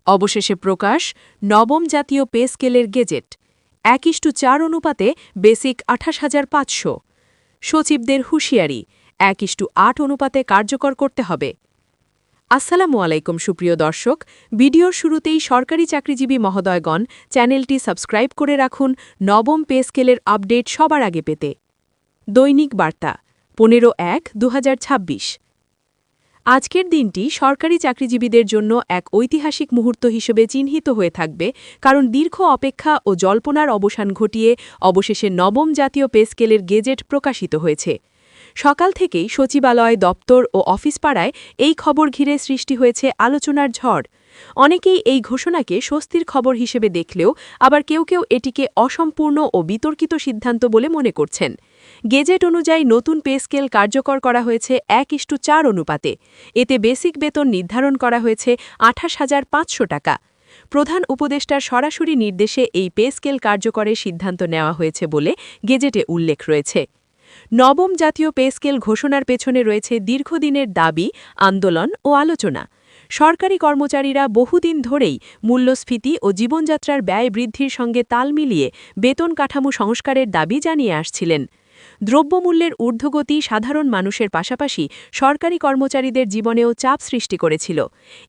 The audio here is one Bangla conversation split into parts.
অবশেষে প্রকাশ নবম জাতীয় পে স্কেলের গেজেট 1:4 অনুপাতে বেসিক 28,500। সচিবদের হুঁশিয়ারি 1:8 অনুপাতে কার্যকর করতে হবে। আসসালামু আলাইকুম সুপ্রিয় দর্শক, ভিডিওর শুরুতেই সরকারি চাকরিজীবী মহোদয়গণ চ্যানেলটি সাবস্ক্রাইব করে রাখুন নবম পে স্কেলের আপডেট সবার আগে পেতে। দৈনিক বার্তা 15/1/2026। আজকের দিনটি সরকারি চাকরিজীবীদের জন্য এক ঐতিহাসিক মুহূর্ত হিসেবে চিহ্নিত হয়ে থাকবে, কারণ দীর্ঘ অপেক্ষা ও জল্পনার অবসান ঘটিয়ে অবশেষে নবম জাতীয় পে স্কেলের গেজেট প্রকাশিত হয়েছে। সকাল থেকেই সচিবালয়, দপ্তর ও অফিস পাড়ায় এই খবর ঘিরে সৃষ্টি হয়েছে আলোচনার ঝড়। অনেকেই এই ঘোষণাকে স্বস্তির খবর হিসেবে দেখলেও আবার কেউ কেউ এটিকে অসম্পূর্ণ ও বিতর্কিত সিদ্ধান্ত বলে মনে করছেন। গেজেট অনুযায়ী নতুন পে স্কেল কার্যকর করা হয়েছে 1:4 অনুপাতে। এতে বেসিক বেতন নির্ধারণ করা হয়েছে 28,500 টাকা। প্রধান উপদেষ্টার সরাসরি নির্দেশে এই পে স্কেল কার্যকরের সিদ্ধান্ত নেওয়া হয়েছে বলে গেজেটে উল্লেখ রয়েছে। নবম জাতীয় পে স্কেল ঘোষণার পেছনে রয়েছে দীর্ঘদিনের দাবি, আন্দোলন ও আলোচনা। সরকারি কর্মচারীরা বহুদিন ধরেই মূল্যস্ফীতি ও জীবনযাত্রার ব্যয় বৃদ্ধির সঙ্গে তাল মিলিয়ে বেতন কাঠামো সংস্কারের দাবি জানিয়ে আসছিলেন। দ্রব্যমূল্যের ঊর্ধ্বগতি সাধারণ মানুষের পাশাপাশি সরকারি কর্মচারীদের জীবনেও চাপ সৃষ্টি করেছিল।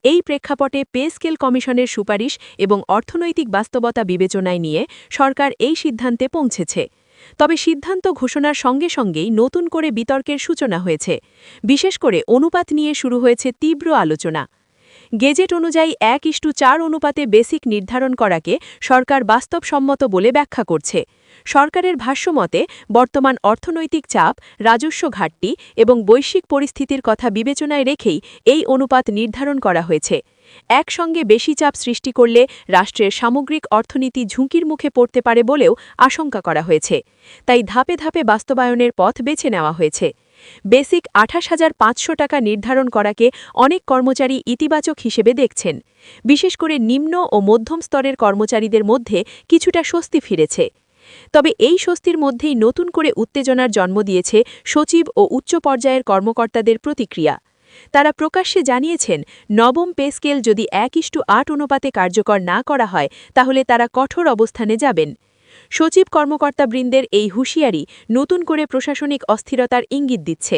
এই প্রেক্ষাপটে পে স্কেল কমিশনের সুপারিশ এবং অর্থনৈতিক বাস্তবতা বিবেচনায় নিয়ে সরকার এই সিদ্ধান্তে পৌঁছেছে। তবে সিদ্ধান্ত ঘোষণার সঙ্গে সঙ্গেই নতুন করে বিতর্কের সূচনা হয়েছে। বিশেষ করে অনুপাত নিয়ে শুরু হয়েছে তীব্র আলোচনা। গেজেট অনুযায়ী 1:4 অনুপাতে বেসিক নির্ধারণ করাকে সরকার বাস্তবসম্মত বলে ব্যাখ্যা করছে। সরকারের ভাষ্যমতে বর্তমান অর্থনৈতিক চাপ, রাজস্ব ঘাটতি এবং বৈশ্বিক পরিস্থিতির কথা বিবেচনায় রেখেই এই অনুপাত নির্ধারণ করা হয়েছে। একসঙ্গে বেশি চাপ সৃষ্টি করলে রাষ্ট্রের সামগ্রিক অর্থনীতি ঝুঁকির মুখে পড়তে পারে বলেও আশঙ্কা করা হয়েছে। তাই ধাপে ধাপে বাস্তবায়নের পথ বেছে নেওয়া হয়েছে। বেসিক 28,500 টাকা নির্ধারণ করাকে অনেক কর্মচারী ইতিবাচক হিসেবে দেখছেন। বিশেষ করে নিম্ন ও মধ্যম স্তরের কর্মচারীদের মধ্যে কিছুটা স্বস্তি ফিরেছে। তবে এই স্বস্তির মধ্যেই নতুন করে উত্তেজনার জন্ম দিয়েছে সচিব ও উচ্চ পর্যায়ের কর্মকর্তাদের প্রতিক্রিয়া। তারা প্রকাশ্যে জানিয়েছেন, নবম পে স্কেল যদি 1:8 অনুপাতে কার্যকর না করা হয় তাহলে তারা কঠোর অবস্থানে যাবেন। সচিব কর্মকর্তাবৃন্দের এই হুঁশিয়ারি নতুন করে প্রশাসনিক অস্থিরতার ইঙ্গিত দিচ্ছে।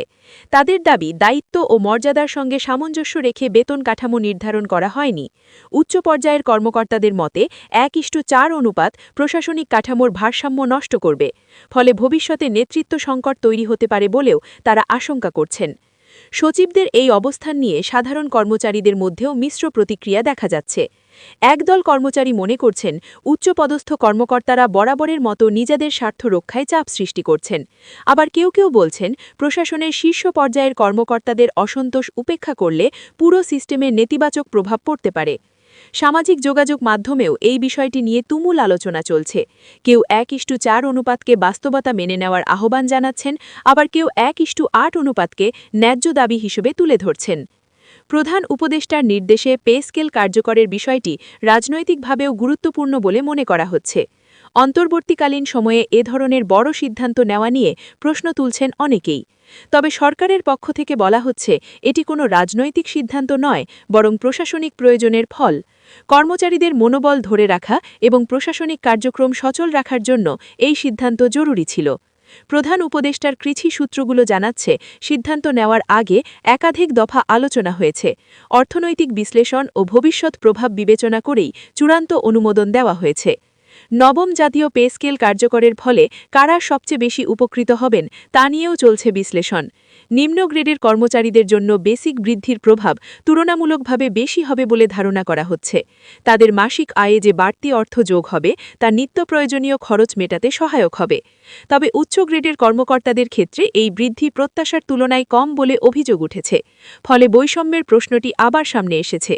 তাদের দাবি, দায়িত্ব ও মর্যাদার সঙ্গে সামঞ্জস্য রেখে বেতন কাঠামো নির্ধারণ করা হয়নি। উচ্চ পর্যায়ের কর্মকর্তাদের মতে 1:4 অনুপাত প্রশাসনিক কাঠামোর ভারসাম্য নষ্ট করবে। ফলে ভবিষ্যতে নেতৃত্ব সংকট তৈরি হতে পারে বলেও তারা আশঙ্কা করছেন। সচিবদের এই অবস্থান নিয়ে সাধারণ কর্মচারীদের মধ্যেও মিশ্র প্রতিক্রিয়া দেখা যাচ্ছে। একদল কর্মচারী মনে করছেন, উচ্চপদস্থ কর্মকর্তারা বরাবরের মতো নিজেদের স্বার্থ রক্ষায় চাপ সৃষ্টি করছেন। আবার কেউ কেউ বলছেন, প্রশাসনের শীর্ষ পর্যায়ের কর্মকর্তাদের অসন্তোষ উপেক্ষা করলে পুরো সিস্টেমে নেতিবাচক প্রভাব পড়তে পারে। সামাজিক যোগাযোগ মাধ্যমেও এই বিষয়টি নিয়ে তুমুল আলোচনা চলছে। কেউ 1:4 অনুপাতকে বাস্তবতা মেনে নেওয়ার আহ্বান জানাচ্ছেন, আবার কেউ 1:8 অনুপাতকে ন্যায্য দাবি হিসেবে তুলে ধরছেন। প্রধান উপদেষ্টার নির্দেশে পে স্কেল কার্যকরের বিষয়টি রাজনৈতিকভাবেও গুরুত্বপূর্ণ বলে মনে করা হচ্ছে। অন্তর্বর্তীকালীন সময়ে এ ধরনের বড় সিদ্ধান্ত নেওয়া নিয়ে প্রশ্ন তুলছেন অনেকেই। তবে সরকারের পক্ষ থেকে বলা হচ্ছে, এটি কোনো রাজনৈতিক সিদ্ধান্ত নয়, বরং প্রশাসনিক প্রয়োজনের ফল। কর্মচারীদের মনোবল ধরে রাখা এবং প্রশাসনিক কার্যক্রম সচল রাখার জন্য এই সিদ্ধান্ত জরুরি ছিল। প্রধান উপদেষ্টার কৃষি সূত্রগুলো জানাচ্ছে, সিদ্ধান্ত নেওয়ার আগে একাধিক দফা আলোচনা হয়েছে। অর্থনৈতিক বিশ্লেষণ ও ভবিষ্যৎ প্রভাব বিবেচনা করেই চূড়ান্ত অনুমোদন দেওয়া হয়েছে। নবম জাতীয় পে স্কেল কার্যকরের ফলে কারা সবচেয়ে বেশি উপকৃত হবেন তা নিয়েও চলছে বিশ্লেষণ। নিম্ন গ্রেডের কর্মচারীদের জন্য বেসিক বৃদ্ধির প্রভাব তুলনামূলকভাবে বেশি হবে বলে ধারণা করা হচ্ছে। তাদের মাসিক আয়ে যে বাড়তি অর্থ যোগ হবে তা নিত্য প্রয়োজনীয় খরচ মেটাতে সহায়ক হবে। তবে উচ্চ গ্রেডের কর্মকর্তাদের ক্ষেত্রে এই বৃদ্ধি প্রত্যাশার তুলনায় কম বলে অভিযোগ উঠেছে। ফলে বৈষম্যের প্রশ্নটি আবার সামনে এসেছে।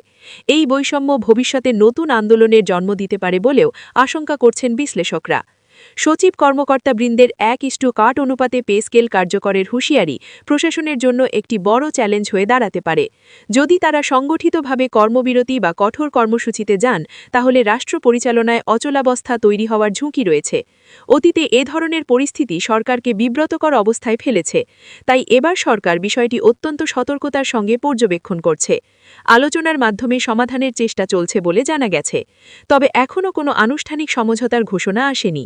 এই বৈষম্য ভবিষ্যতে নতুন আন্দোলনের জন্ম দিতে পারে বলেও আশঙ্কা করছেন বিশ্লেষকরা। সচিব কর্মকর্তাবৃন্দের 1:8 অনুপাতে পে স্কেল কার্যকরের হুঁশিয়ারি প্রশাসনের জন্য একটি বড় চ্যালেঞ্জ হয়ে দাঁড়াতে পারে। যদি তারা সংগঠিতভাবে কর্মবিরতি বা কঠোর কর্মসূচিতে যান, তাহলে রাষ্ট্র পরিচালনায় অচলাবস্থা তৈরি হওয়ার ঝুঁকি রয়েছে। অতীতে এ ধরনের পরিস্থিতি সরকারকে বিব্রতকর অবস্থায় ফেলেছে। তাই এবার সরকার বিষয়টি অত্যন্ত সতর্কতার সঙ্গে পর্যবেক্ষণ করছে। আলোচনার মাধ্যমে সমাধানের চেষ্টা চলছে বলে জানা গেছে। তবে এখনও কোনো আনুষ্ঠানিক সমঝোতার ঘোষণা আসেনি।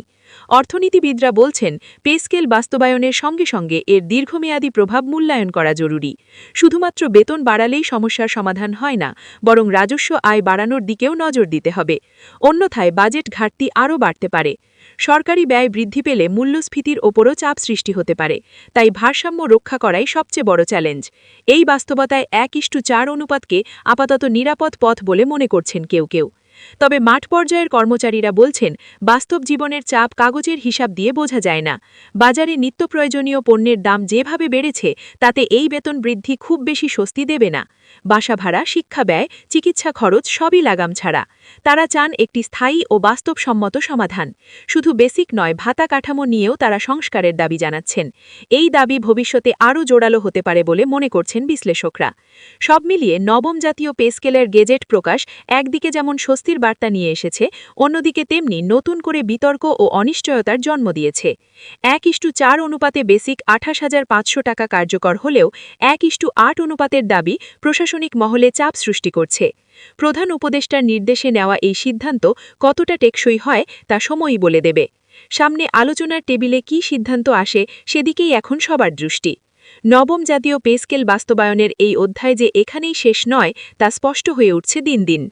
অর্থনীতিবিদরা বলছেন, পে স্কেল বাস্তবায়নের সঙ্গে সঙ্গে এর দীর্ঘমেয়াদী প্রভাব মূল্যায়ন করা জরুরি। শুধুমাত্র বেতন বাড়ালেই সমস্যার সমাধান হয় না, বরং রাজস্ব আয় বাড়ানোর দিকেও নজর দিতে হবে। অন্যথায় বাজেট ঘাটতি আরও বাড়তে পারে। সরকারি ব্যয় বৃদ্ধি পেলে মূল্যস্ফীতির ওপরও চাপ সৃষ্টি হতে পারে। তাই ভারসাম্য রক্ষা করাই সবচেয়ে বড় চ্যালেঞ্জ। এই বাস্তবতায় 1:4 অনুপাতকে আপাতত নিরাপদ পথ বলে মনে করছেন কেউ কেউ। তবে মাঠ পর্যায়ের কর্মচারীরা বলছেন, বাস্তব জীবনের চাপ কাগজের হিসাব দিয়ে বোঝা যায় না। বাজারে নিত্যপ্রয়োজনীয় পণ্যের দাম যেভাবে বেড়েছে, তাতে এই বেতন বৃদ্ধি খুব বেশি স্বস্তি দেবে না। বাসা ভাড়া, শিক্ষা ব্যয়, চিকিৎসা খরচ সবই লাগাম ছাড়া। তারা চান একটি স্থায়ী ও বাস্তবসম্মত সমাধান। শুধু বেসিক নয়, ভাতা কাঠামো নিয়েও তারা সংস্কারের দাবি জানাচ্ছেন। এই দাবি ভবিষ্যতে আরও জোরালো হতে পারে বলে মনে করছেন বিশ্লেষকরা। সব মিলিয়ে নবম জাতীয় পে স্কেলের গেজেট প্রকাশ একদিকে যেমন স্বস্তির বার্তা নিয়ে এসেছে, অন্যদিকে তেমনি নতুন করে বিতর্ক ও অনিশ্চয়তার জন্ম দিয়েছে। 1:4 অনুপাতে বেসিক 28,500 টাকা কার্যকর হলেও 1:8 অনুপাতের দাবি প্রশাসনিক মহলে চাপ সৃষ্টি করছে। প্রধান উপদেষ্টার নির্দেশে নেওয়া এই সিদ্ধান্ত কতটা টেকসই হয় তা সময়ই বলে দেবে। সামনে আলোচনার টেবিলে কী সিদ্ধান্ত আসে, সেদিকেই এখন সবার দৃষ্টি। নবম জাতীয় পে স্কেল বাস্তবায়নের এই অধ্যায় যে এখানেই শেষ নয়, তা স্পষ্ট হয়ে উঠছে দিন দিন।